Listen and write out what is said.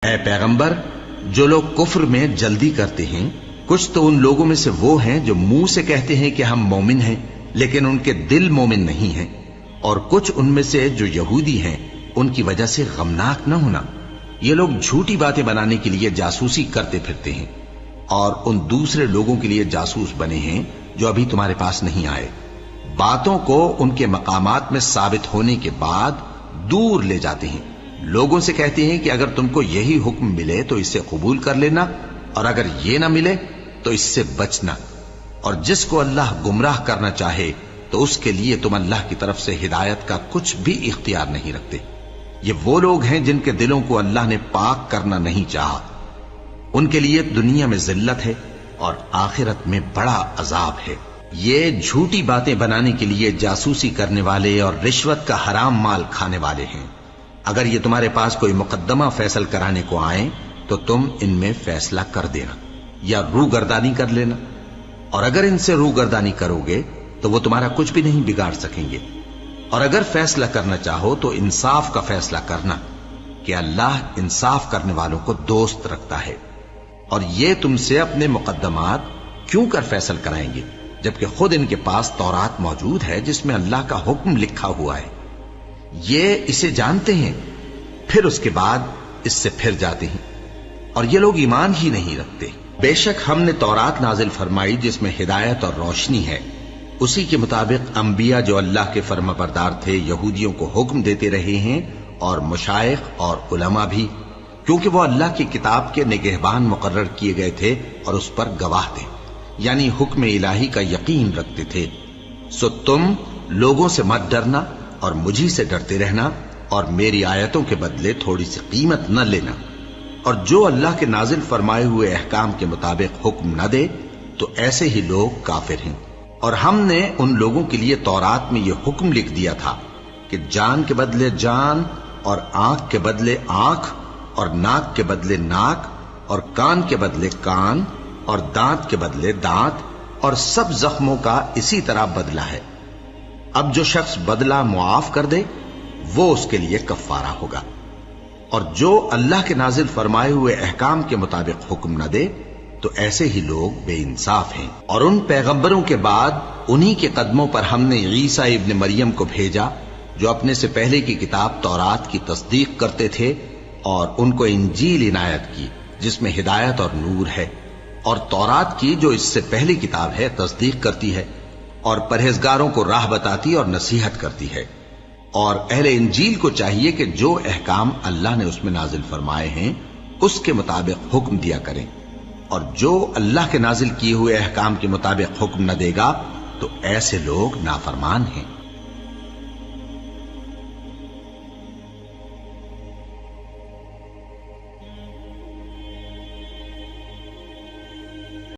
اے پیغمبر، جو لوگ کفر میں جلدی کرتے ہیں، کچھ تو ان لوگوں میں سے وہ ہیں جو منہ سے کہتے ہیں کہ ہم مومن ہیں لیکن ان کے دل مومن نہیں ہیں، اور کچھ ان میں سے جو یہودی ہیں ان کی وجہ سے غمناک نہ ہونا۔ یہ لوگ جھوٹی باتیں بنانے کے لیے جاسوسی کرتے پھرتے ہیں اور ان دوسرے لوگوں کے لیے جاسوس بنے ہیں جو ابھی تمہارے پاس نہیں آئے، باتوں کو ان کے مقامات میں ثابت ہونے کے بعد دور لے جاتے ہیں، لوگوں سے کہتے ہیں کہ اگر تم کو یہی حکم ملے تو اسے قبول کر لینا، اور اگر یہ نہ ملے تو اس سے بچنا، اور جس کو اللہ گمراہ کرنا چاہے تو اس کے لیے تم اللہ کی طرف سے ہدایت کا کچھ بھی اختیار نہیں رکھتے۔ یہ وہ لوگ ہیں جن کے دلوں کو اللہ نے پاک کرنا نہیں چاہا، ان کے لیے دنیا میں ذلت ہے اور آخرت میں بڑا عذاب ہے۔ یہ جھوٹی باتیں بنانے کے لیے جاسوسی کرنے والے اور رشوت کا حرام مال کھانے والے ہیں۔ اگر یہ تمہارے پاس کوئی مقدمہ فیصل کرانے کو آئیں تو تم ان میں فیصلہ کر دینا یا روگردانی کر لینا، اور اگر ان سے روگردانی کرو گے تو وہ تمہارا کچھ بھی نہیں بگاڑ سکیں گے، اور اگر فیصلہ کرنا چاہو تو انصاف کا فیصلہ کرنا کہ اللہ انصاف کرنے والوں کو دوست رکھتا ہے۔ اور یہ تم سے اپنے مقدمات کیوں کر فیصل کرائیں گے جبکہ خود ان کے پاس تورات موجود ہے جس میں اللہ کا حکم لکھا ہوا ہے۔ یہ اسے جانتے ہیں، پھر اس کے بعد اس سے پھر جاتے ہیں، اور یہ لوگ ایمان ہی نہیں رکھتے۔ بے شک ہم نے تورات نازل فرمائی جس میں ہدایت اور روشنی ہے، اسی کے مطابق انبیاء جو اللہ کے فرما بردار تھے یہودیوں کو حکم دیتے رہے ہیں، اور مشائخ اور علماء بھی، کیونکہ وہ اللہ کی کتاب کے نگہبان مقرر کیے گئے تھے اور اس پر گواہ تھے، یعنی حکم الہی کا یقین رکھتے تھے۔ سو تم لوگوں سے مت ڈرنا اور مجھی سے ڈرتے رہنا، اور میری آیتوں کے بدلے تھوڑی سی قیمت نہ لینا، اور جو اللہ کے نازل فرمائے ہوئے احکام کے مطابق حکم نہ دے تو ایسے ہی لوگ کافر ہیں۔ اور ہم نے ان لوگوں کے لیے تورات میں یہ حکم لکھ دیا تھا کہ جان کے بدلے جان، اور آنکھ کے بدلے آنکھ، اور ناک کے بدلے ناک، اور کان کے بدلے کان، اور دانت کے بدلے دانت، اور سب زخموں کا اسی طرح بدلہ ہے۔ اب جو شخص بدلہ معاف کر دے وہ اس کے لیے کفارہ ہوگا، اور جو اللہ کے نازل فرمائے ہوئے احکام کے مطابق حکم نہ دے تو ایسے ہی لوگ بے انصاف ہیں۔ اور ان پیغمبروں کے بعد انہی کے قدموں پر ہم نے عیسیٰ ابن مریم کو بھیجا جو اپنے سے پہلے کی کتاب تورات کی تصدیق کرتے تھے، اور ان کو انجیل عنایت کی جس میں ہدایت اور نور ہے، اور تورات کی جو اس سے پہلی کتاب ہے تصدیق کرتی ہے، اور پرہیزگاروں کو راہ بتاتی اور نصیحت کرتی ہے۔ اور اہل انجیل کو چاہیے کہ جو احکام اللہ نے اس میں نازل فرمائے ہیں اس کے مطابق حکم دیا کریں، اور جو اللہ کے نازل کیے ہوئے احکام کے مطابق حکم نہ دے گا تو ایسے لوگ نافرمان ہیں۔